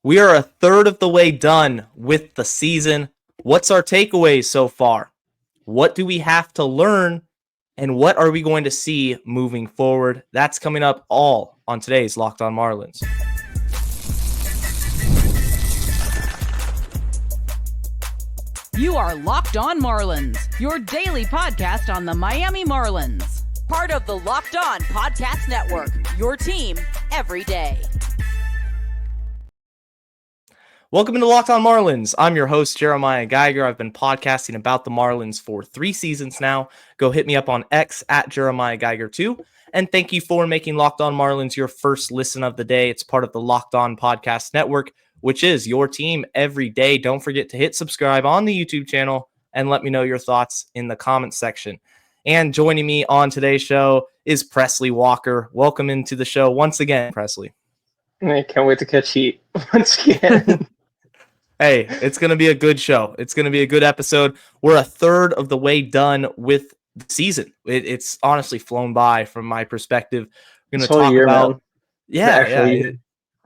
We are a third of the way done with the season. What's our takeaways so far? What do we have to learn? And what are we going to see moving forward? That's coming up all on today's Locked On Marlins. You are Locked On Marlins, your daily podcast on the Miami Marlins. Part of the Locked On Podcast Network, your team every day. Welcome to Locked On Marlins. I'm your host, Jeremiah Geiger. I've been podcasting about the Marlins for 3 seasons now. Go hit me up on X at Jeremiah Geiger 2. And thank you for making Locked On Marlins your first listen of the day. It's part of the Locked On Podcast Network, which is your team every day. Don't forget to hit subscribe on the YouTube channel and let me know your thoughts in the comments section. And joining me on today's show is Presley Walker. Welcome into the show once again, Presley. I can't wait to catch heat once again. Hey, it's going to be a good show. It's going to be a good episode. We're a third of the way done with the season. It's honestly flown by from my perspective. We're going to talk about,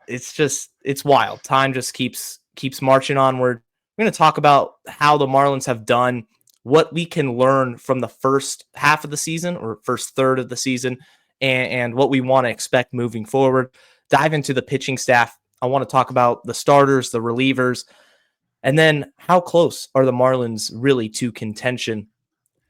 it's wild. Time just keeps marching onward. We're going to talk about how the Marlins have done, what we can learn from the first half of the season or first third of the season, and what we want to expect moving forward. Dive into the pitching staff. I want to talk about the starters, the relievers, and then how close are the Marlins really to contention?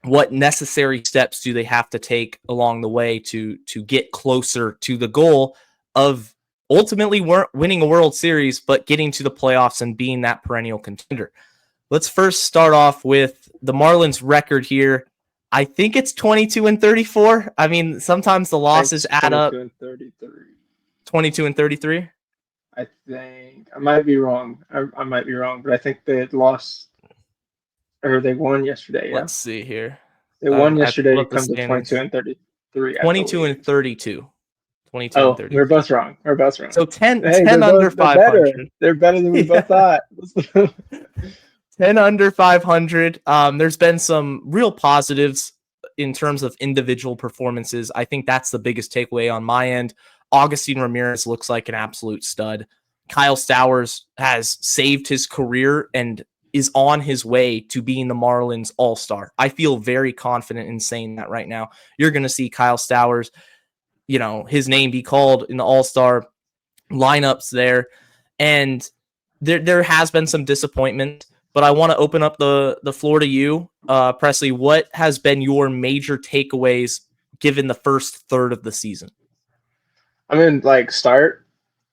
What necessary steps do they have to take along the way to get closer to the goal of ultimately winning a World Series, but getting to the playoffs and being that perennial contender? Let's first start off with the Marlins record here. I think it's 22-34. I mean, sometimes the losses add up. 22-33. I think I might be wrong. I might be wrong, but I think they lost or they won yesterday. Yeah. Let's see here. They won yesterday to come to 22-33. 22-32. 22 oh, and 32. we're both wrong. So 10 under 500. They're better than we both thought. 10 under 500. There's been some real positives in terms of individual performances. I think that's the biggest takeaway on my end. Augustin Ramirez looks like an absolute stud. Kyle Stowers has saved his career and is on his way to being the Marlins all-star. I feel very confident in saying that right now. You're going to see Kyle Stowers, his name be called in the all-star lineups there. And there has been some disappointment, but I want to open up the floor to you, Presley. What has been your major takeaways given the first third of the season? Start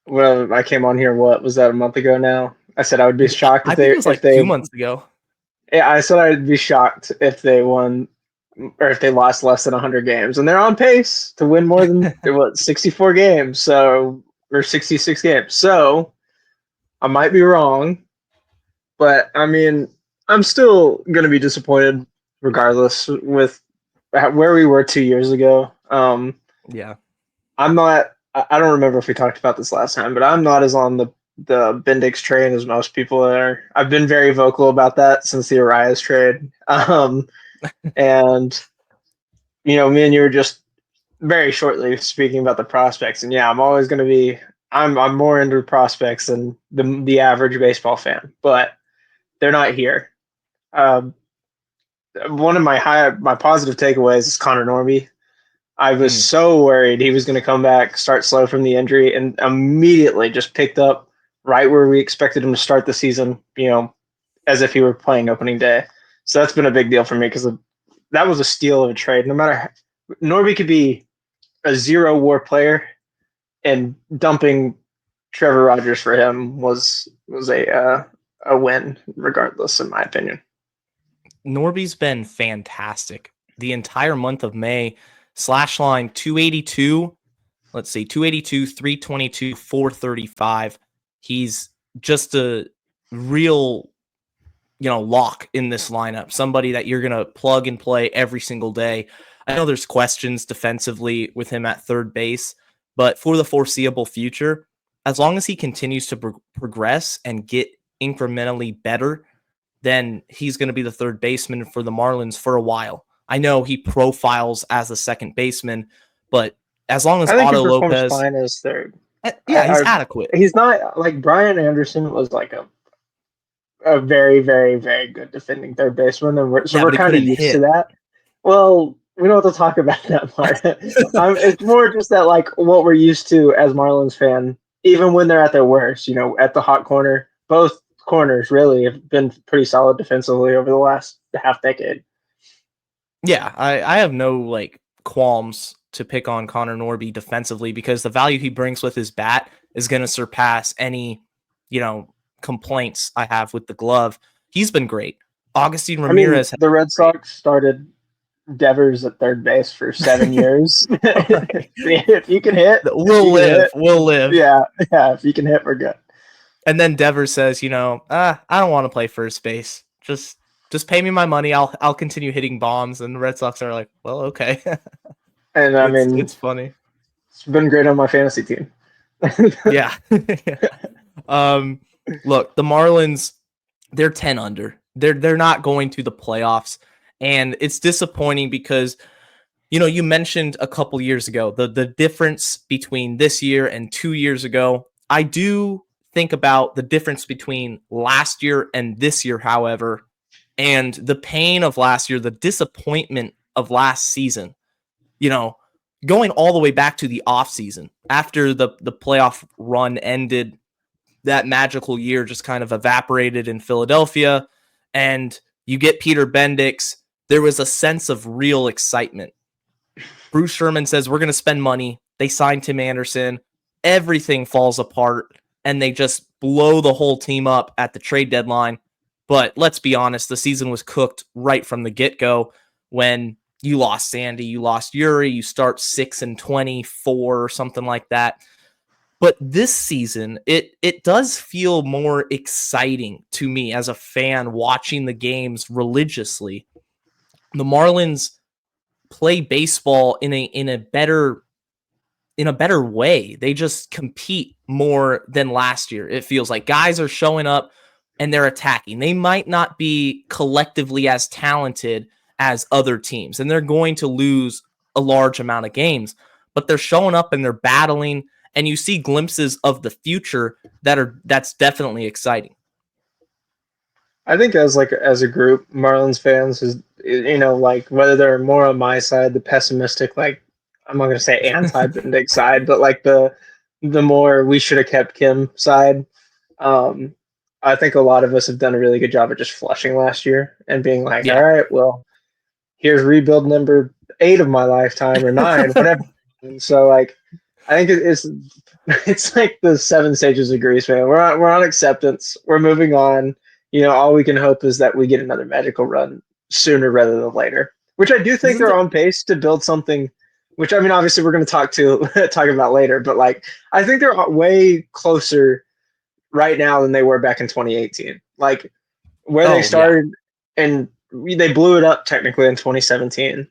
when I came on here. What was that, a month ago now? I said I would be shocked if it was 2 months ago. Yeah, I said I'd be shocked if they won or if they lost less than 100 games, and they're on pace to win more than 64 games, or 66 games. So I might be wrong, but I mean, I'm still going to be disappointed regardless with where we were 2 years ago. Yeah, I don't remember if we talked about this last time, but I'm not as on the Bendix train as most people are. I've been very vocal about that since the Arias trade. And, me and you were just very shortly speaking about the prospects. And yeah, I'm always going to be, I'm more into prospects than the average baseball fan, but they're not here. One of my positive takeaways is Connor Norby. I was so worried he was going to come back, start slow from the injury, and immediately just picked up right where we expected him to start the season, as if he were playing opening day. So that's been a big deal for me because that was a steal of a trade. No matter, Norby could be a 0 WAR player, and dumping Trevor Rogers for him was a win, regardless, in my opinion. Norby's been fantastic the entire month of May. Slash line 282. Let's see, 282, 322, 435. He's just a real, lock in this lineup. Somebody that you're going to plug and play every single day. I know there's questions defensively with him at third base, but for the foreseeable future, as long as he continues to progress and get incrementally better, then he's going to be the third baseman for the Marlins for a while. I know he profiles as a second baseman, but as long as Otto Lopez, fine as third. Yeah, he's adequate. He's not like Brian Anderson was like a very, very, very good defending third baseman, and we're But he kind of couldn't used to hit. that. Well, we don't have to talk about that part. It's more just that like what we're used to as Marlins fan, even when they're at their worst, at the hot corner, both corners really have been pretty solid defensively over the last half decade. Yeah, I have no like qualms to pick on Connor Norby defensively because the value he brings with his bat is going to surpass any, complaints I have with the glove. He's been great. Augustine Ramirez. The Red Sox started Devers at third base for 7 years. If you can hit, We'll live. Yeah. If you can hit, we're good. And then Devers says, I don't want to play first base. Just pay me my money. I'll continue hitting bombs. And the Red Sox are like, well, okay. And it's funny. It's been great on my fantasy team. Yeah. Look, the Marlins, they're 10 under. They're not going to the playoffs. And it's disappointing because, you mentioned a couple years ago, the difference between this year and 2 years ago. I do think about the difference between last year and this year, however, and the pain of last year, the disappointment of last season, going all the way back to the offseason after the playoff run ended, that magical year just kind of evaporated in Philadelphia, and you get Peter Bendix. There was a sense of real excitement. Bruce Sherman says, we're going to spend money. They signed Tim Anderson. Everything falls apart, and they just blow the whole team up at the trade deadline. But let's be honest, the season was cooked right from the get-go when you lost Sandy, you lost Yuri, you start 6-24 or something like that. But this season, it does feel more exciting to me as a fan watching the games religiously. The Marlins play baseball in a better way. They just compete more than last year. It feels like guys are showing up and they're attacking. They might not be collectively as talented as other teams, and they're going to lose a large amount of games, but they're showing up and they're battling, and you see glimpses of the future that's definitely exciting. I think as a group, Marlins fans is like whether they're more on my side, the pessimistic, like I'm not gonna say anti-Bendick side, but like the more we should have kept Kim side. I think a lot of us have done a really good job of just flushing last year and being like, all right, well, here's rebuild number 8 of my lifetime or 9, whatever. And so like, I think it's like the 7 stages of grief, man. We're on acceptance. We're moving on. All we can hope is that we get another magical run sooner rather than later, which I do think they're on pace to build something, which, I mean, obviously we're going to talk about later, but like, I think they're way closer right now than they were back in 2018. Like where they started and they blew it up technically in 2017.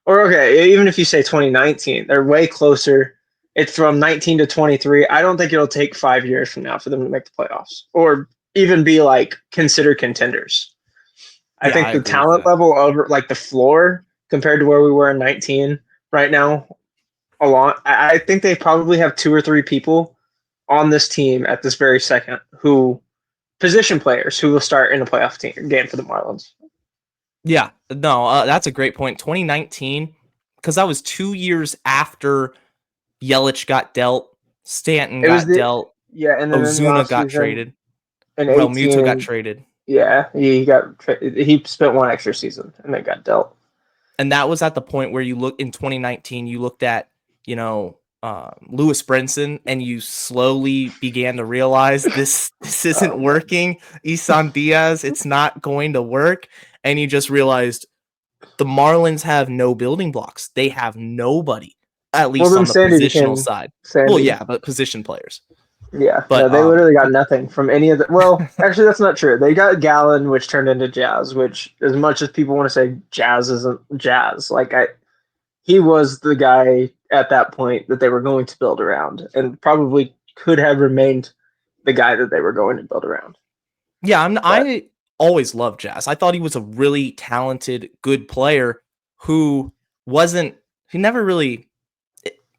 Or okay, even if you say 2019, they're way closer. It's from 19 to 23. I don't think it'll take 5 years from now for them to make the playoffs or even be like considered contenders. I think the talent level over like the floor compared to where we were in 19 right now, I think they probably have 2 or 3 people on this team at this very second who position players who will start in a playoff game for the Marlins. Yeah, no, that's a great point. 2019, because that was 2 years after Yelich got dealt, Stanton got dealt, and then Ozuna got traded, and Realmuto got traded. Yeah, he spent 1 extra season and then got dealt. And that was at the point where you look in 2019, you looked at, Lewis Brinson, and you slowly began to realize this isn't working. Isan Diaz, it's not going to work. And you just realized the Marlins have no building blocks. They have nobody, at least on the positional side. Well, yeah, but position players. Yeah, but they literally got nothing from any of the. Well, actually, that's not true. They got Gallen, which turned into Jazz. Which, as much as people want to say Jazz isn't Jazz, he was the guy at that point that they were going to build around, and probably could have remained the guy that they were going to build around. Yeah, I always loved Jazz. I thought he was a really talented, good player who never really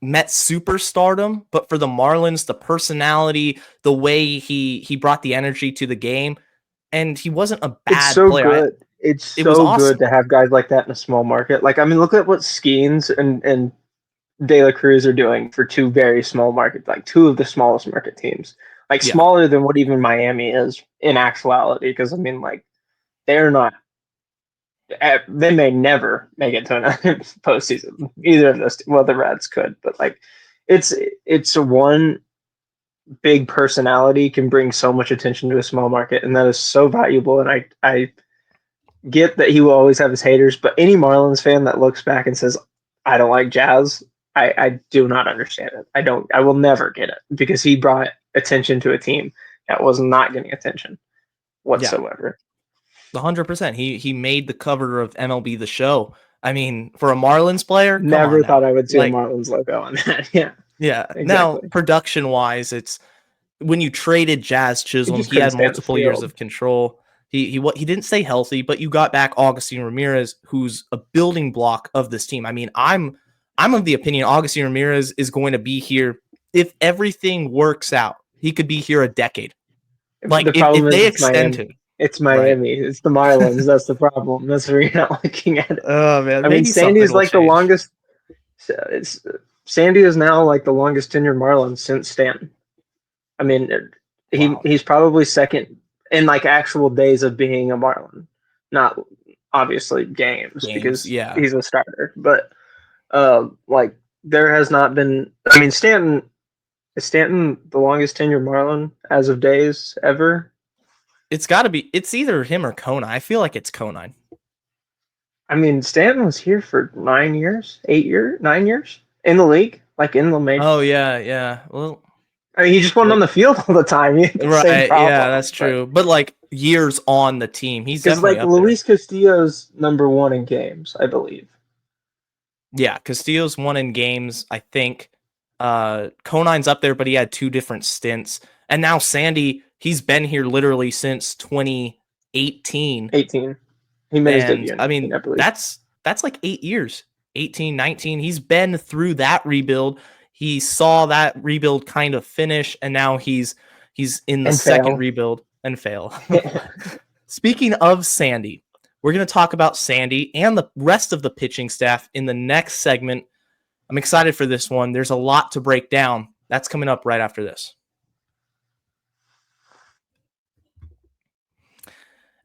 met superstardom, but for the Marlins, the personality, the way he brought the energy to the game, and he wasn't a It's bad so player. good. It's It was so good awesome. to have guys like that in a small market. Like, I mean, look at what Skeens and De La Cruz are doing for two very small markets, like two of the smallest market teams, like Yeah. smaller than what even Miami is in actuality. Because I mean, like, they're not. They may never make it to another postseason. Either of those. Well, the Reds could, but like, it's one big personality can bring so much attention to a small market, and that is so valuable. And I get that he will always have his haters, but any Marlins fan that looks back and says, I don't like Jazz, I do not understand it. I will never get it because he brought attention to a team that was not getting attention whatsoever. 100%. He made the cover of MLB The Show. I mean, for a Marlins player, come Never on thought now. I would see a Like, Marlins logo on that. Yeah, yeah. Now, exactly. production wise, it's when you traded Jazz He Chisholm, just he couldn't had stay on the multiple years field. of control. He didn't stay healthy, but you got back Augustine Ramirez, who's a building block of this team. I mean, I'm of the opinion Augustine Ramirez is going to be here if everything works out. He could be here a decade. Like The problem if is they it's extend Miami. him, It's right? Miami. It's the Marlins. That's the problem. That's where you're not looking at it. Oh man, I mean, maybe Sandy something is will like the change. longest. It's Sandy is now like the longest tenured Marlin since Stanton. I mean, Wow. he's probably second in like actual days of being a Marlin, not obviously games Games, because yeah. he's a starter. But like there has not been. I mean, Stanton is Stanton the longest tenured Marlin as of days ever. It's got to be. It's either him or Kona. I feel like it's Kona. I mean, Stanton was here for 9 years, 8 years, 9 years in the league, like in the major. Oh yeah, yeah. Well, I mean, he just wasn't on like the field all the time. He had the same right, yeah, problem. that's true. But like years on the team, he's Because definitely like up there. Luis Castillo's #1 in games, I believe. Yeah, Castillo's won in games. I think Conine's up there, but he had two different stints. And now Sandy, he's been here literally since 2018. 18. He made his And debut in I 18, mean, I believe. that's like 8 years. 18, 19. He's been through that rebuild. He saw that rebuild kind of finish, and now he's in the And second fail. rebuild and fail. Speaking of Sandy, we're going to talk about Sandy and the rest of the pitching staff in the next segment. I'm excited for this one. There's a lot to break down. That's coming up right after this.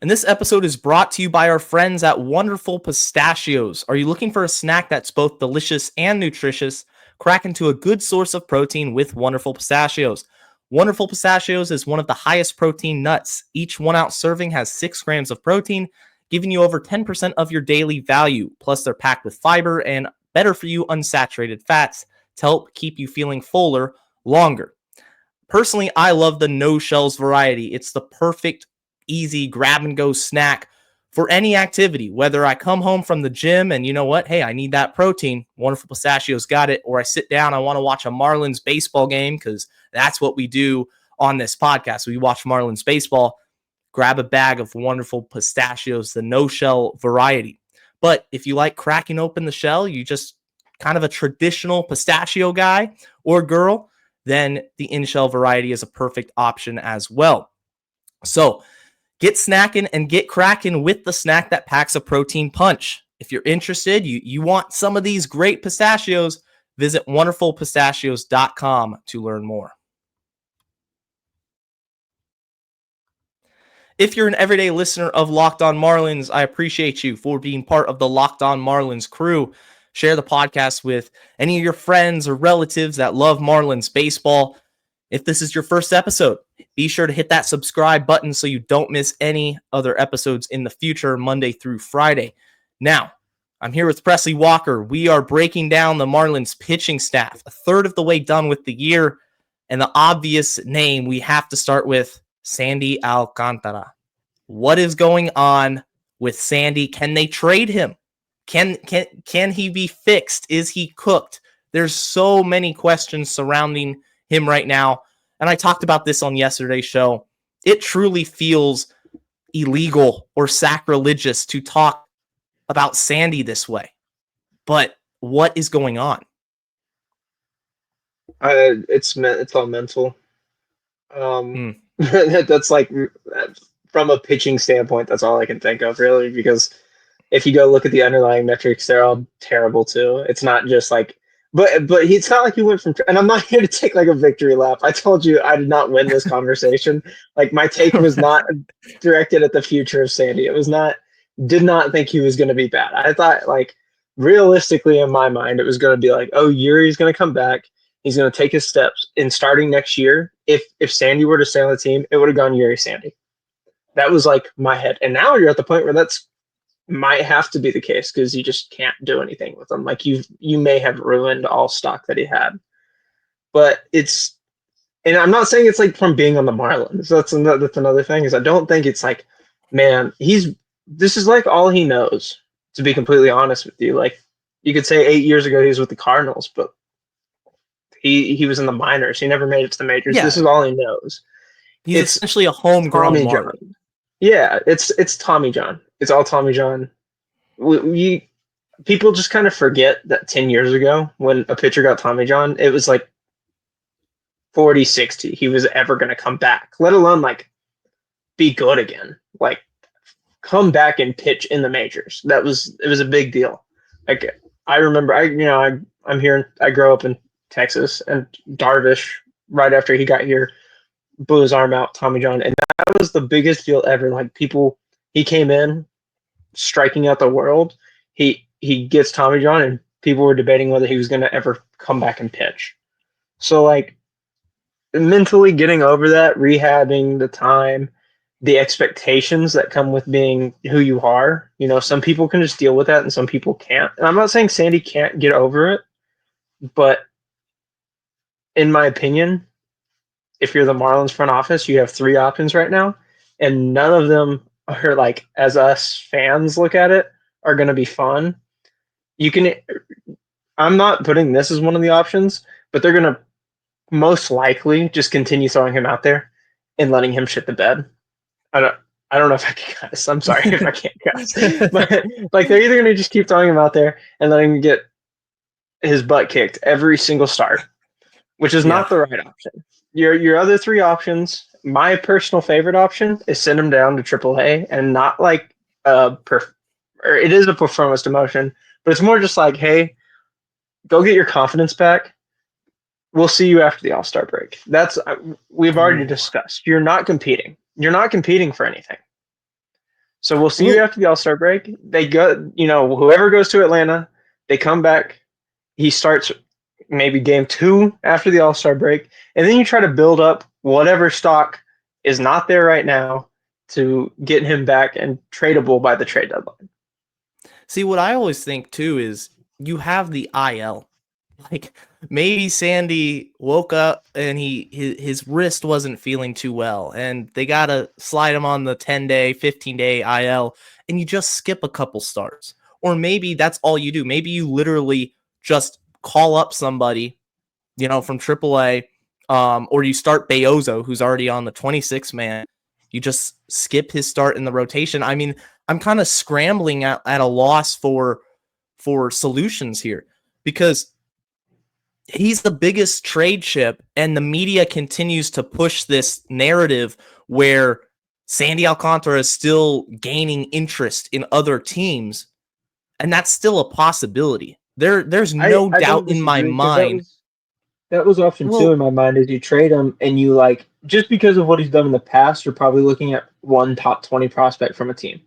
And this episode is brought to you by our friends at Wonderful Pistachios. Are you looking for a snack that's both delicious and nutritious? Crack into a good source of protein with Wonderful Pistachios. Wonderful Pistachios is one of the highest protein nuts. Each 1 ounce serving has 6 grams of protein, giving you over 10% of your daily value. Plus, they're packed with fiber and better for you unsaturated fats to help keep you feeling fuller longer. Personally, I love the no shells variety. It's the perfect, easy grab and go snack for any activity, whether I come home from the gym and you know what? Hey, I need that protein. Wonderful Pistachios got it. Or I sit down, I want to watch a Marlins baseball game because that's what we do on this podcast. We watch Marlins baseball. Grab a bag of Wonderful Pistachios, the no shell variety. But if you like cracking open the shell, you just kind of a traditional pistachio guy or girl, then the in-shell variety is a perfect option as well. So get snacking and get cracking with the snack that packs a protein punch. If you're interested, you want some of these great pistachios, visit wonderfulpistachios.com to learn more. If you're an everyday listener of Locked On Marlins, I appreciate you for being part of the Locked On Marlins crew. Share the podcast with any of your friends or relatives that love Marlins baseball. If this is your first episode, be sure to hit that subscribe button so you don't miss any other episodes in the future, Monday through Friday. Now, I'm here with Presley Walker. We are breaking down the Marlins pitching staff, a third of the way done with the year, and the obvious name we have to start with, Sandy Alcantara. What is going on with Sandy? Can they trade him? Can he be fixed? Is he cooked? There's so many questions surrounding him right now. And I talked about this on yesterday's show. It truly feels illegal or sacrilegious to talk about Sandy this way. But what is going on? It's all mental. Hmm. That's like from a pitching standpoint, that's all I can think of really, because if you go look at the underlying metrics, they're all terrible too. It's not just like, but it's not like he went from. And I'm not here to take like a victory lap. I told you I did not win this conversation. Like my take was not directed at the future of Sandy. It was not. Did not think he was going to be bad. I thought like realistically in my mind, it was going to be like, oh, Yuri's going to come back. He's going to take his steps. In starting next year, if Sandy were to stay on the team, it would have gone Yuri Sandy. That was like my head. And now you're at the point where that's might have to be the case because you just can't do anything with him. Like you may have ruined all stock that he had. But it's, and I'm not saying it's like from being on the Marlins. That's another thing is I don't think it's like, man, this is like all he knows. To be completely honest with you, like you could say 8 years ago he was with the Cardinals, but he was in the minors. He never made it to the majors. This Yeah, is all he knows. he's It's essentially a homegrown Tommy Marlin. John. Yeah, it's Tommy John. It's all Tommy John. We people just kind of forget that 10 years ago when a pitcher got Tommy John, it was like 40-60. He was ever going to come back, let alone like be good again. Like come back and pitch in the majors. It was a big deal. Like I remember I'm here, I grew up in Texas, and Darvish, right after he got here, blew his arm out, Tommy John. And that was the biggest deal ever. Like he came in striking out the world. He gets Tommy John, and people were debating whether he was going to ever come back and pitch. So like mentally getting over that, rehabbing the time, the expectations that come with being who you are. Some people can just deal with that, and some people can't. And I'm not saying Sandy can't get over it, but in my opinion, if you're the Marlins front office, you have three options right now, and none of them are like, as us fans look at it, are going to be fun. I'm not putting this as one of the options, but they're going to most likely just continue throwing him out there and letting him shit the bed. I don't know if I can cuss. I'm sorry if I can't cuss. But like they're either going to just keep throwing him out there and letting him get his butt kicked every single start, which is not the right option. Your other three options, my personal favorite option is send him down to AAA, and not like or it is a performance demotion, but it's more just like, hey, go get your confidence back. We'll see you after the All-Star break. We've already discussed. You're not competing. You're not competing for anything. So we'll see you after the All-Star break. They go, whoever goes to Atlanta, they come back. He starts maybe game 2 after the All-Star break, and then you try to build up whatever stock is not there right now to get him back and tradable by the trade deadline. See, what I always think too is you have the IL. Like maybe Sandy woke up and his wrist wasn't feeling too well, and they gotta slide him on the 10-day, 15-day IL, and you just skip a couple starts. Or maybe that's all you do. Maybe you literally just call up somebody, from AAA, or you start Beozo, who's already on the 26 man. You just skip his start in the rotation. I mean, I'm kind of scrambling at a loss for solutions here, because he's the biggest trade chip, and the media continues to push this narrative where Sandy Alcantara is still gaining interest in other teams, and that's still a possibility. There's no doubt in my mind. That was option 2 in my mind, is you trade him, and you like, just because of what he's done in the past, you're probably looking at one top 20 prospect from a team,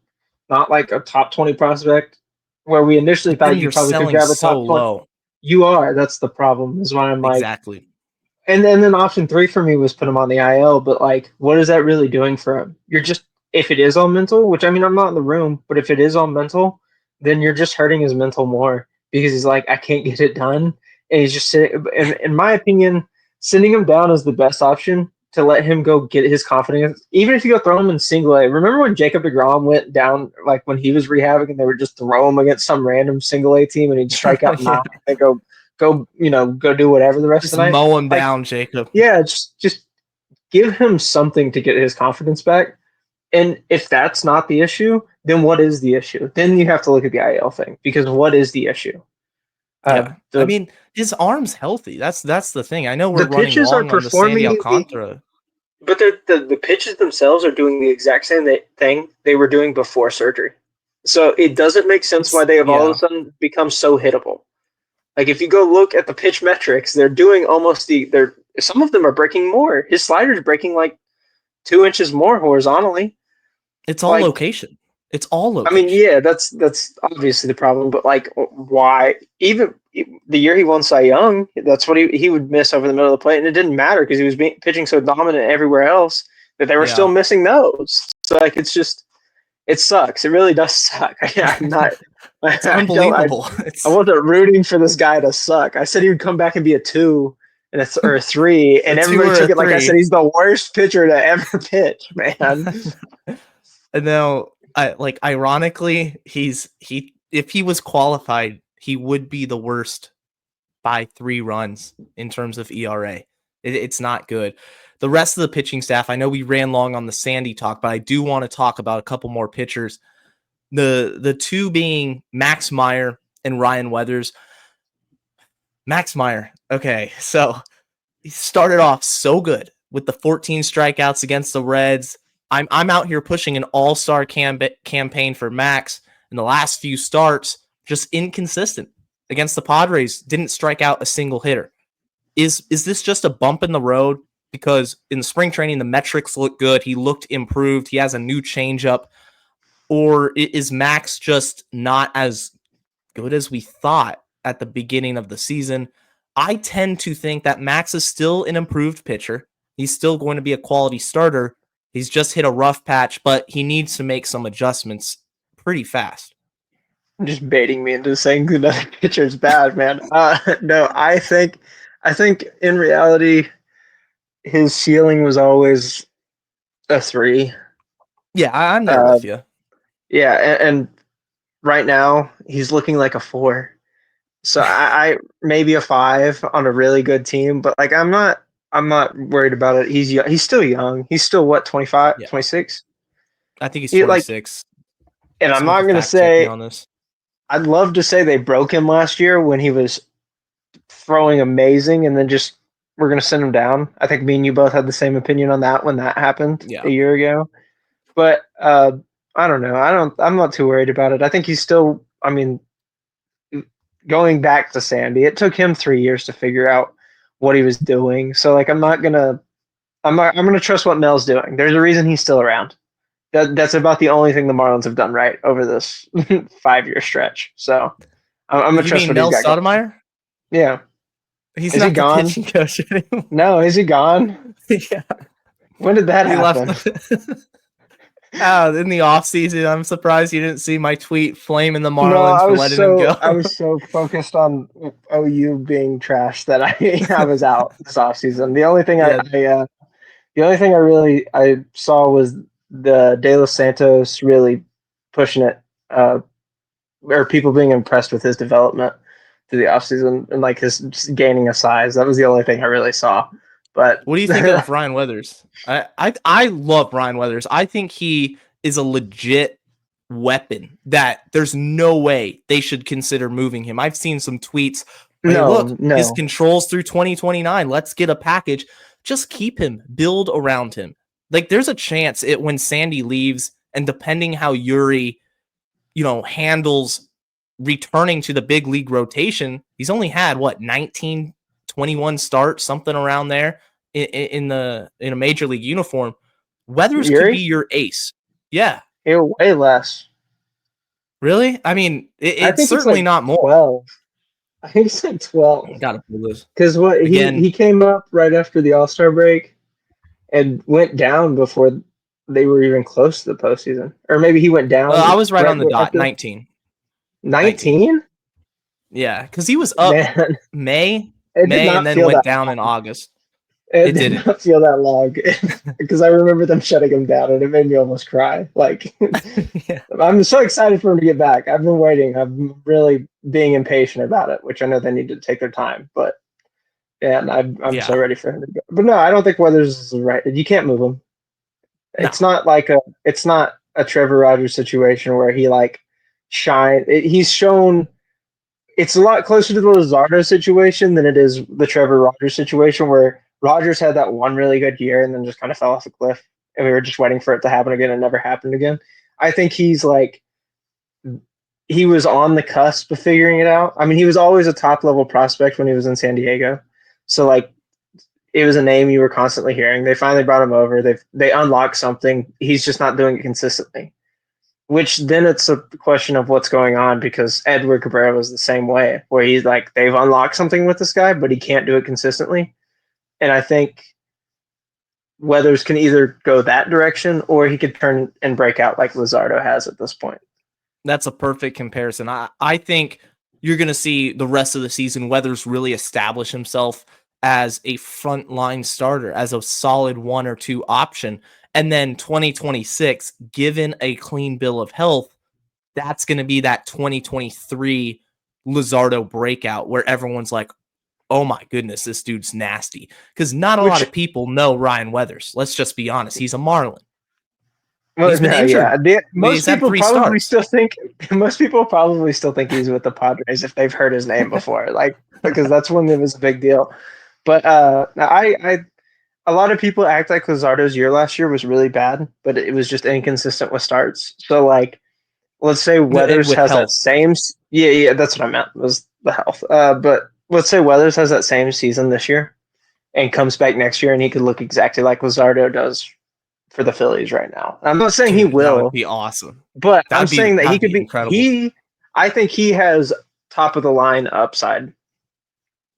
not like a top 20 prospect where we initially thought you probably could grab a top 20. Low. You are. That's the problem. Is why I'm like, exactly. And then option 3 for me was put him on the IL, but like, what is that really doing for him? You're just, if it is all mental, which I mean, I'm not in the room, but if it is all mental, then you're just hurting his mental more, because he's like, I can't get it done. And he's just sitting, in my opinion, sending him down is the best option to let him go get his confidence. Even if you go throw him in single A. Remember when Jacob deGrom went down, like when he was rehabbing, and they would just throw him against some random single A team, and he'd strike out 9 and go do whatever the rest just of the night. Mow him down, Jacob. Yeah, just give him something to get his confidence back. And if that's not the issue, then what is the issue? Then you have to look at the IL thing, because what is the issue? Yeah. I mean, his arm's healthy. That's the thing. I know we're the running pitches are long on the Sandy performing, Alcantara. but the pitches themselves are doing the exact same thing they were doing before surgery. So it doesn't make sense why they have all of a sudden become so hittable. Like if you go look at the pitch metrics, they're doing some of them are breaking more. His slider's breaking like 2 inches more horizontally. It's all location. It's all I location. mean, yeah, that's obviously the problem. But like, why? Even the year he won Cy Young, that's what he would miss over the middle of the plate, and it didn't matter because he was pitching so dominant everywhere else that they were still missing those. So like, it sucks. It really does suck. I'm not. It's unbelievable. I wasn't rooting for this guy to suck. I said he would come back and be a 2 or a 3, and everybody took it like I said he's the worst pitcher to ever pitch, man. And now, ironically, if he was qualified, he would be the worst by 3 runs in terms of ERA. It's not good. The rest of the pitching staff, I know we ran long on the Sandy talk, but I do want to talk about a couple more pitchers. The two being Max Meyer and Ryan Weathers. Max Meyer, okay, so he started off so good with the 14 strikeouts against the Reds. I'm out here pushing an all-star campaign for Max. In the last few starts, just inconsistent. Against the Padres, didn't strike out a single hitter. Is this just a bump in the road? Because in the spring training, the metrics look good. He looked improved. He has a new changeup. Or is Max just not as good as we thought at the beginning of the season? I tend to think that Max is still an improved pitcher. He's still going to be a quality starter. He's just hit a rough patch, but he needs to make some adjustments pretty fast. Just baiting me into saying another pitcher is bad, man. No, I think in reality, his ceiling was always a 3. Yeah, I'm there with you. Yeah, and right now he's looking like a 4. So I maybe a 5 on a really good team, but like I'm not worried about it. He's young. He's still young. He's still what, 25, 26? I think he's 26. And I'm not going to say on this. I'd love to say they broke him last year when he was throwing amazing, and then just we're going to send him down. I think me and you both had the same opinion on that when that happened a year ago. But I don't know. I'm not too worried about it. I think he's still, I mean, going back to Sandy, it took him 3 years to figure out what he was doing. So like I'm gonna trust what Mel's doing. There's a reason he's still around. That's about the only thing the Marlins have done right over this 5-year stretch. So I'm gonna trust what Mel he's got. Stoudemire? Yeah. Is not he gone? Pitching coach anymore. No, is he gone? Yeah. When did that happen? In the offseason, I'm surprised you didn't see my tweet flaming the Marlins for letting him go. I was so focused on OU being trash that I was out this offseason. The only thing I saw was the De Los Santos really pushing it, or people being impressed with his development through the offseason and like his gaining a size. That was the only thing I really saw. But what do you think of Ryan Weathers? I love Ryan Weathers. I think he is a legit weapon that there's no way they should consider moving him. I've seen some tweets. Hey, his controls through 2029. Let's get a package. Just keep him. Build around him. Like there's a chance when Sandy leaves, and depending how Yuri, handles returning to the big league rotation, he's only had 19, 21 starts, something around there in a major league uniform. Weathers could be your ace. Yeah. Way less. Really? I mean, it's certainly not more. 12. I think it's like 12. You gotta pull this. Because he came up right after the All-Star break and went down before they were even close to the postseason. Or maybe he went down. Well, I was right on the dot. 19. 19? Yeah, because he was up May, and then went down in August. It did not feel that long because I remember them shutting him down, and it made me almost cry. Like, yeah. I'm so excited for him to get back. I've been waiting. I'm really being impatient about it, which I know they need to take their time. But yeah, and I'm so ready for him to go. But no, I don't think Weathers is right. You can't move him. No. It's not a Trevor Rogers situation where he like shine. He's shown it's a lot closer to the Luzardo situation than it is the Trevor Rogers situation, where Rogers had that one really good year and then just kind of fell off a cliff, and we were just waiting for it to happen again and it never happened again. I think he was on the cusp of figuring it out. I mean, he was always a top level prospect when he was in San Diego. So like it was a name you were constantly hearing. They finally brought him over. They unlocked something. He's just not doing it consistently. Which then it's a question of what's going on, because Edward Cabrera was the same way, where he's like, they've unlocked something with this guy, but he can't do it consistently. And I think Weathers can either go that direction or he could turn and break out like Luzardo has at this point. That's a perfect comparison. I think you're going to see the rest of the season Weathers really establish himself as a frontline starter, as a solid 1 or 2 option. And then 2026, given a clean bill of health, that's going to be that 2023 Luzardo breakout where everyone's like, oh my goodness, this dude's nasty. Because not a lot of people know Ryan Weathers. Let's just be honest. He's a Marlin. Well, most people probably still think he's with the Padres if they've heard his name before, like, because that's when it was a big deal. But a lot of people act like Luzardo's year last year was really bad, but it was just inconsistent with starts. So, like, let's say Weathers has that same. Yeah, that's what I meant, was the health. But let's say Weathers has that same season this year and comes back next year, and he could look exactly like Luzardo does for the Phillies right now. I'm not saying he will. That would be awesome. But I'm saying that he could be incredible. I think he has top of the line upside.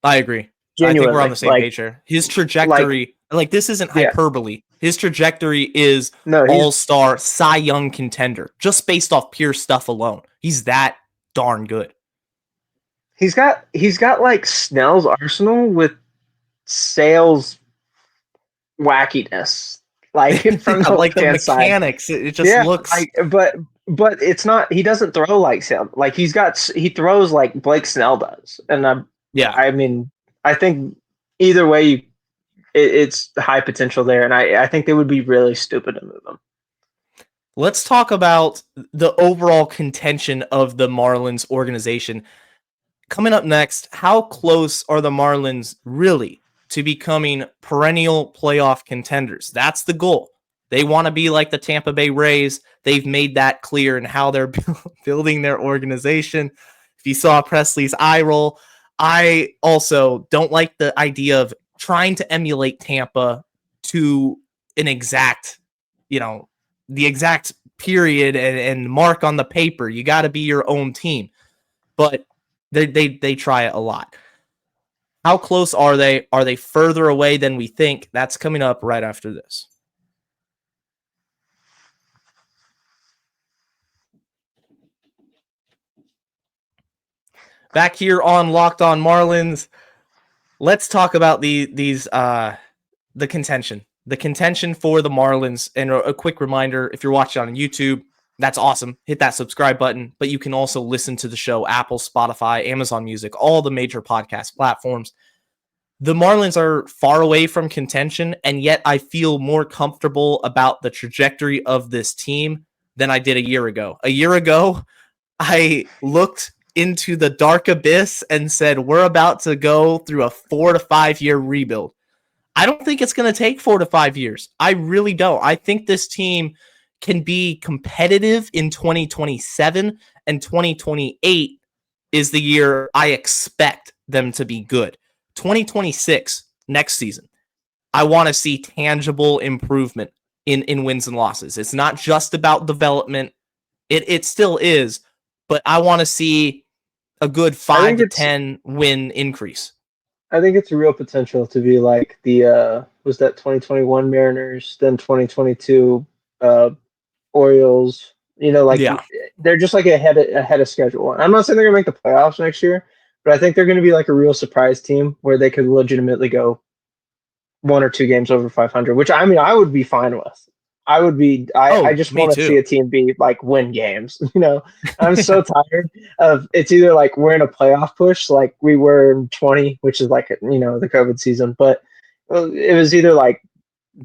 I agree. Genuinely. I think we're on the same page here. His trajectory, like this isn't hyperbole. Yeah. His trajectory is all-star, Cy Young contender, just based off pure stuff alone. He's that darn good. He's got like Snell's arsenal with Sale's wackiness, like from the like the mechanics. Side. It just looks like, but it's not. He doesn't throw like Sale. Like he throws like Blake Snell does, and I mean, I think either way, it's high potential there, and I think they would be really stupid to move him. Let's talk about the overall contention of the Marlins organization. Coming up next, how close are the Marlins really to becoming perennial playoff contenders? That's the goal. They want to be like the Tampa Bay Rays. They've made that clear in how they're building their organization. If you saw Presley's eye roll, I also don't like the idea of trying to emulate Tampa to an exact, the exact period and mark on the paper. You got to be your own team. But they try it a lot. How close are they? Are they further away than we think? That's coming up right after this. Back here on Locked On Marlins, let's talk about the contention. The contention for the Marlins. And a quick reminder, if you're watching on YouTube, that's awesome. Hit that subscribe button, but you can also listen to the show, Apple, Spotify, Amazon Music, all the major podcast platforms. The Marlins are far away from contention, and yet I feel more comfortable about the trajectory of this team than I did a year ago. A year ago, I looked into the dark abyss and said, we're about to go through a 4 to 5 year rebuild. I don't think it's going to take 4 to 5 years. I really don't. I think this team can be competitive in 2027, and 2028 is the year I expect them to be good. 2026, next season, I want to see tangible improvement in wins and losses. It's not just about development. It still is, but I want to see a good 5 to 10 win increase. I think it's a real potential to be like the was that 2021 Mariners, then 2022 Orioles. They're just like ahead of schedule. I'm not saying they're gonna make the playoffs next year, but I think they're gonna be like a real surprise team where they could legitimately go 1 or 2 games over 500, which I mean I would be fine with. I just want to see a team be like win games. I'm so tired of it's either like we're in a playoff push like we were in 20, which is like the COVID season, but it was either like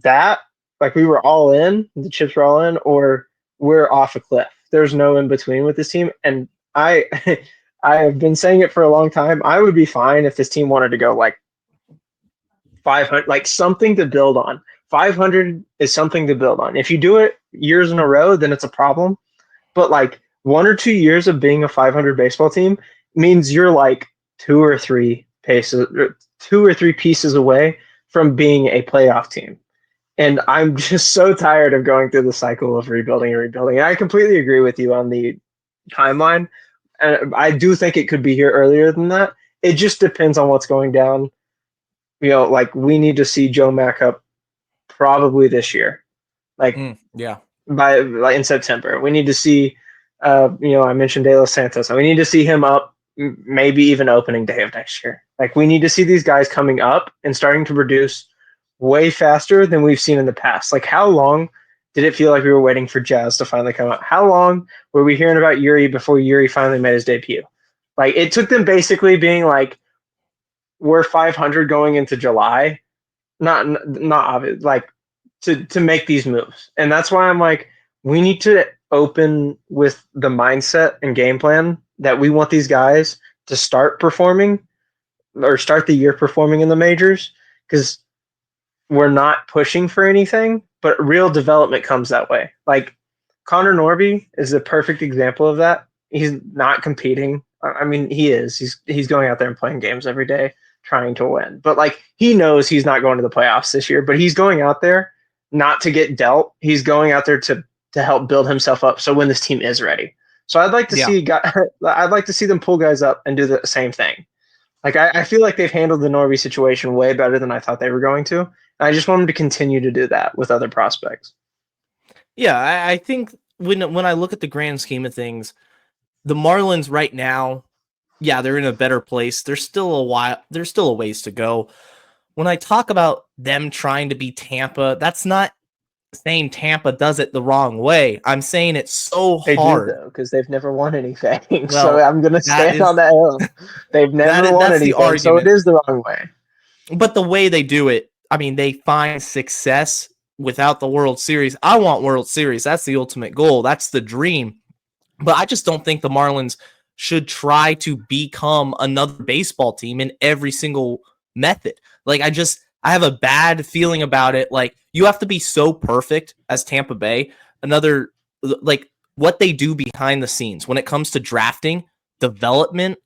that, like we were all in, the chips were all in, or we're off a cliff. There's no in between with this team, and I I have been saying it for a long time. I would be fine if this team wanted to go like 500, like something to build on. 500 is something to build on. If you do it years in a row, then it's a problem. But like 1 or 2 years of being a 500 baseball team means you're like two or three pieces away from being a playoff team. And I'm just so tired of going through the cycle of rebuilding and rebuilding. And I completely agree with you on the timeline. And I do think it could be here earlier than that. It just depends on what's going down. Like we need to see Joe Mack up probably this year. Like yeah. by like in September. We need to see I mentioned De Los Santos. We need to see him up maybe even opening day of next year. Like we need to see these guys coming up and starting to produce way faster than we've seen in the past. Like how long did it feel like we were waiting for Jazz to finally come out? How long were we hearing about Yuri before Yuri finally made his debut? Like it took them basically being like, we're 500 going into July, not obvious, like to make these moves. And that's why I'm like, we need to open with the mindset and game plan that we want these guys to start performing or start the year performing in the majors, because we're not pushing for anything, but real development comes that way. Like Connor Norby is a perfect example of that. He's not competing. I mean, he is. He's going out there and playing games every day, trying to win. But like he knows he's not going to the playoffs this year, but he's going out there not to get dealt. He's going out there to help build himself up. So when this team is ready, so I'd like to I'd like to see them pull guys up and do the same thing. Like I feel like they've handled the Norby situation way better than I thought they were going to. I just want them to continue to do that with other prospects. Yeah, I think when I look at the grand scheme of things, the Marlins right now, yeah, they're in a better place. There's still a ways to go. When I talk about them trying to be Tampa, that's not saying Tampa does it the wrong way. I'm saying it's so hard. They do, though, because they've never won anything. Well, so I'm going to stand on that hill. They've never won anything, so it is the wrong way. But the way they do it, I mean, they find success without the World Series. I want World Series. That's the ultimate goal. That's the dream. But I just don't think the Marlins should try to become another baseball team in every single method. Like, I have a bad feeling about it. Like, you have to be so perfect as Tampa Bay. Like, what they do behind the scenes when it comes to drafting, development,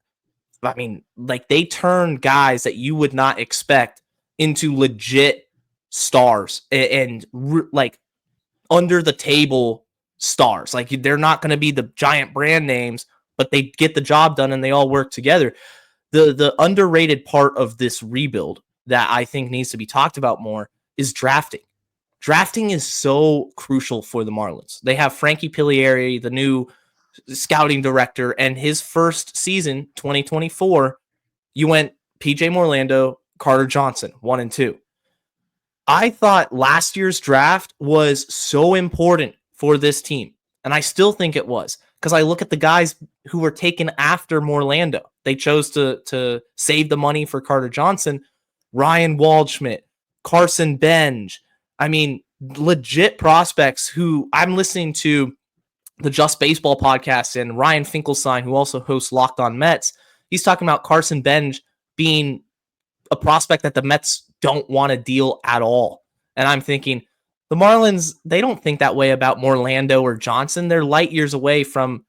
I mean, like, they turn guys that you would not expect into legit stars and like under the table stars. Like they're not going to be the giant brand names, but they get the job done and they all work together. The underrated part of this rebuild that I think needs to be talked about more is drafting. Drafting is so crucial for the Marlins. They have Frankie Pilieri, the new scouting director, and his first season, 2024, you went PJ Morlando, Carter Johnson, 1 and 2. I thought last year's draft was so important for this team, and I still think it was, because I look at the guys who were taken after Morlando. They chose to save the money for Carter Johnson, Ryan Waldschmidt, Carson Benj. I mean, legit prospects who I'm listening to the Just Baseball podcast, and Ryan Finkelstein, who also hosts Locked On Mets. He's talking about Carson Benj being a prospect that the Mets don't want to deal at all. And I'm thinking, the Marlins, they don't think that way about Morlando or Johnson. They're light years away from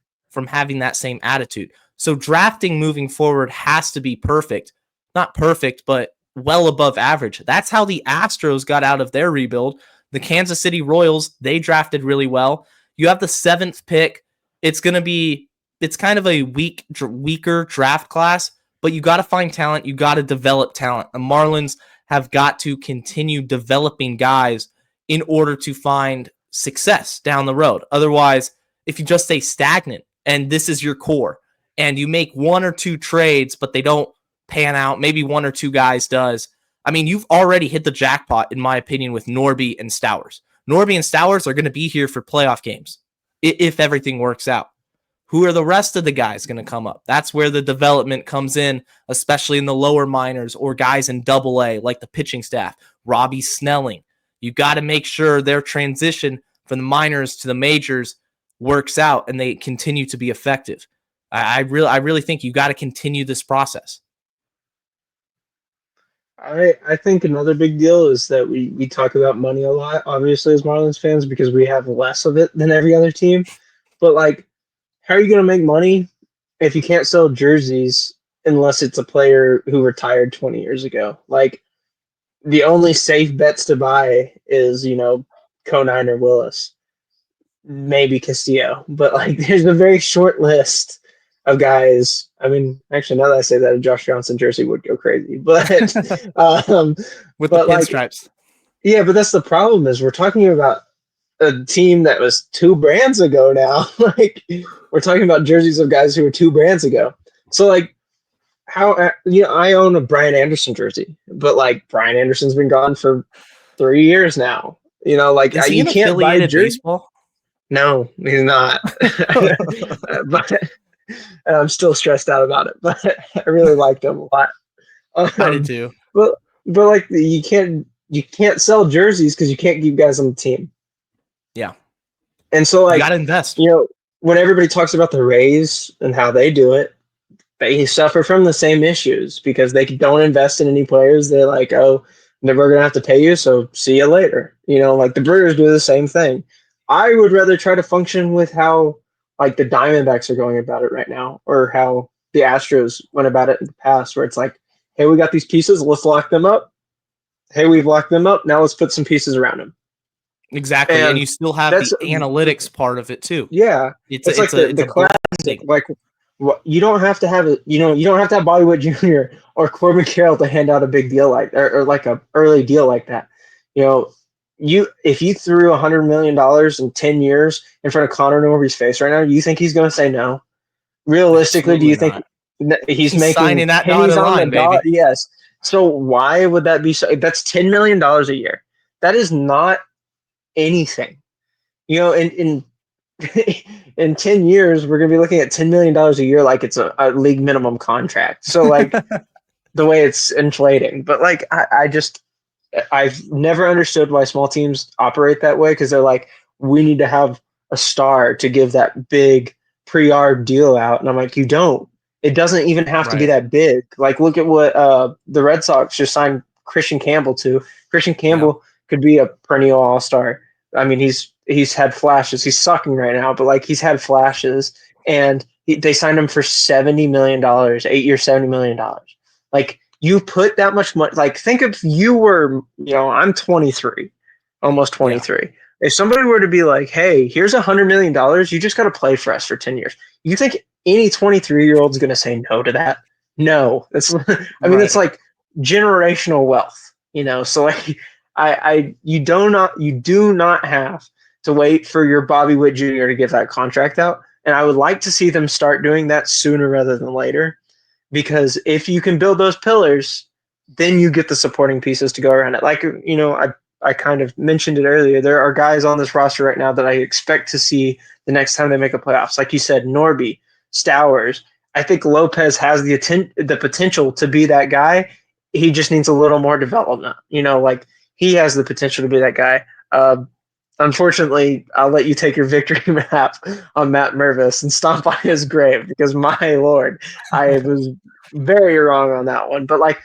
having that same attitude. So drafting moving forward has to be perfect. Not perfect, but well above average. That's how the Astros got out of their rebuild. The Kansas City Royals, they drafted really well. You have the 7th pick. It's kind of a weaker draft class, but you got to find talent. You got to develop talent. The Marlins have got to continue developing guys in order to find success down the road. Otherwise, if you just stay stagnant and this is your core and you make 1 or 2 trades, but they don't pan out, maybe 1 or 2 guys does. I mean, you've already hit the jackpot, in my opinion, with Norby and Stowers. Norby and Stowers are going to be here for playoff games if everything works out. Who are the rest of the guys going to come up? That's where the development comes in, especially in the lower minors or guys in AA, like the pitching staff, Robbie Snelling. You got to make sure their transition from the minors to the majors works out and they continue to be effective. I really think you got to continue this process. I think another big deal is that we talk about money a lot, obviously, as Marlins fans, because we have less of it than every other team. But like, how are you going to make money if you can't sell jerseys unless it's a player who retired 20 years ago? Like, the only safe bets to buy is, Conine or Willis, maybe Castillo. But like, there's a very short list of guys. I mean, actually, now that I say that, a Josh Johnson jersey would go crazy. But With but the like, pinstripes. yeah, but that's the problem is we're talking about a team that was 2 brands ago now. Like, we're talking about jerseys of guys who were 2 brands ago. So like, how I own a Brian Anderson jersey, but like Brian Anderson's been gone for 3 years now. Like Is he you in can't buy affiliated jersey. baseball? No, he's not. But I'm still stressed out about it. But I really liked him a lot. I did too. But like you can't sell jerseys because you can't keep guys on the team. Yeah. And so like you gotta invest. When everybody talks about the Rays and how they do it, they suffer from the same issues because they don't invest in any players. They're like, oh, we're going to have to pay you, so see you later. Like the Brewers do the same thing. I would rather try to function with how like the Diamondbacks are going about it right now, or how the Astros went about it in the past, where it's like, hey, we got these pieces, let's lock them up. Hey, we've locked them up. Now let's put some pieces around them. Exactly. And you still have the analytics part of it too. Yeah. It's like the classic, like, you don't have to have it. You don't have to have Bollywood Jr. or Corbin Carroll to hand out a big deal or like a early deal like that. If you threw $100 million in 10 years in front of Connor Norby's face right now, you think he's going to say no? Realistically, Absolutely do you think he's making signing that pennies on line, the dollar? baby? Yes. So why would that be? That's $10 million a year. That is not anything. In in 10 years, we're going to be looking at $10 million a year like it's a league minimum contract. So, like, the way it's inflating. But, like, I've never understood why small teams operate that way, because they're like, we need to have a star to give that big pre-arb deal out. And I'm like, you don't. It doesn't even have to be that big. Like, look at what the Red Sox just signed Christian Campbell to. Christian Campbell could be a perennial all-star. I mean, he's had flashes. He's sucking right now, but like he's had flashes, and they signed him for $70 million, 8 years, $70 million. Like, you put that much money. Like, think if you were, I'm 23, almost 23. Yeah. If somebody were to be like, hey, here's $100 million, you just got to play for us for 10 years. You think any 23-year-old is going to say no to that? No. It's, I mean, it's like generational wealth, So like, you do not have to wait for your Bobby Witt Jr. to get that contract out. And I would like to see them start doing that sooner rather than later, because if you can build those pillars, then you get the supporting pieces to go around it. Like, I kind of mentioned it earlier. There are guys on this roster right now that I expect to see the next time they make a playoffs. Like you said, Norby, Stowers. I think Lopez has the potential to be that guy. He just needs a little more development. Like, he has the potential to be that guy. Unfortunately, I'll let you take your victory map on Matt Mervis and stomp on his grave, because my Lord, I was very wrong on that one. But like,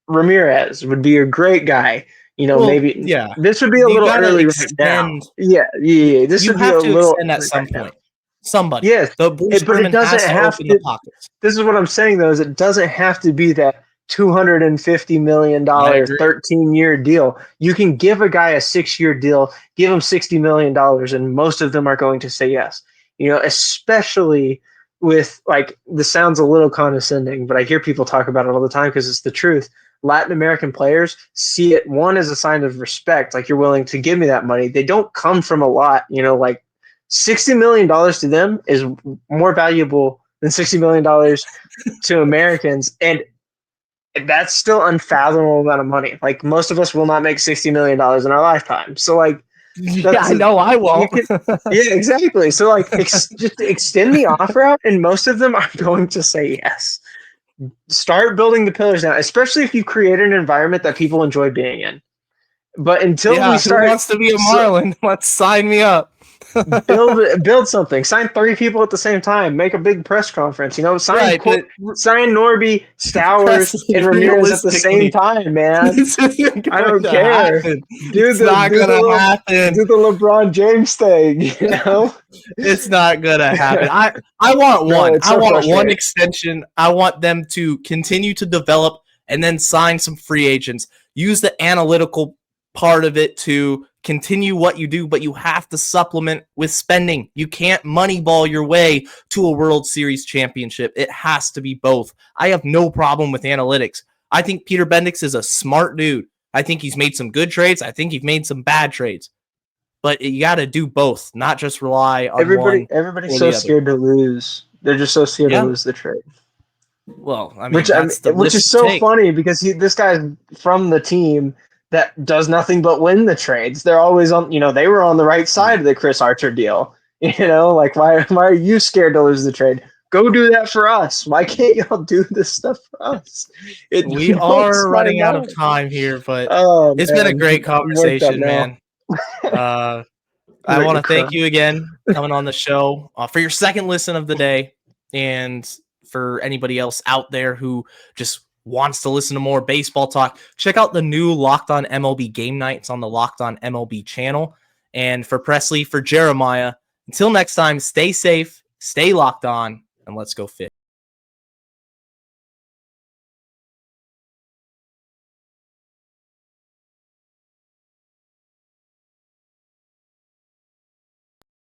Ramirez would be a great guy. This would be a little early right now. Yeah. This would be a little extend at some point. Somebody. Yes, but it doesn't have to. The pockets. This is what I'm saying, though, is it doesn't have to be that $250 million 13-year deal. You can give a guy a 6-year deal, give him $60 million, and most of them are going to say yes. Especially with, like, this sounds a little condescending, but I hear people talk about it all the time because it's the truth. Latin American players see it, one, as a sign of respect, like, you're willing to give me that money. They don't come from a lot, like $60 million to them is more valuable than $60 million to Americans. And that's still unfathomable amount of money. Like, most of us will not make $60 million in our lifetime. So, like, I know I won't. Yeah, exactly. So, like, just extend the offer out, and most of them are going to say yes. Start building the pillars now, especially if you create an environment that people enjoy being in. But until Yeah, we start, who wants to be a Marlin? Let's sign me up. build something. Sign 3 people at the same time. Make a big press conference. Sign Right, but sign Norby, Stowers, Presley, and Ramirez at the same realistically, time, man. this isn't I going don't to care. happen. Do It's not going to happen. Do the LeBron James thing, It's not gonna happen. I want No, one. it's I so want one frustrating. extension. I want them to continue to develop and then sign some free agents. Use the analytical part of it to continue what you do, but you have to supplement with spending. You can't moneyball your way to a World Series championship. It has to be both. I have no problem with analytics. I think Peter Bendix is a smart dude. I think he's made some good trades. I think he's made some bad trades. But you got to do both, not just rely on one. Everybody's so scared to lose. They're just so scared to lose the trade. Well, I mean, that's the which is so funny because this guy's from the team that does nothing but win the trades. They're always on. They were on the right side of the Chris Archer deal. Like why are you scared to lose the trade? Go do that for us. Why can't y'all do this stuff for us? We are running out of time here, but it's been a great conversation, man. I want to thank you again coming on the show for your second listen of the day, and for anybody else out there who just wants to listen to more baseball talk, check out the new Locked On MLB Game Nights on the Locked On MLB channel. And for Presley, for Jeremiah, until next time, stay safe, stay locked on, and let's go fit.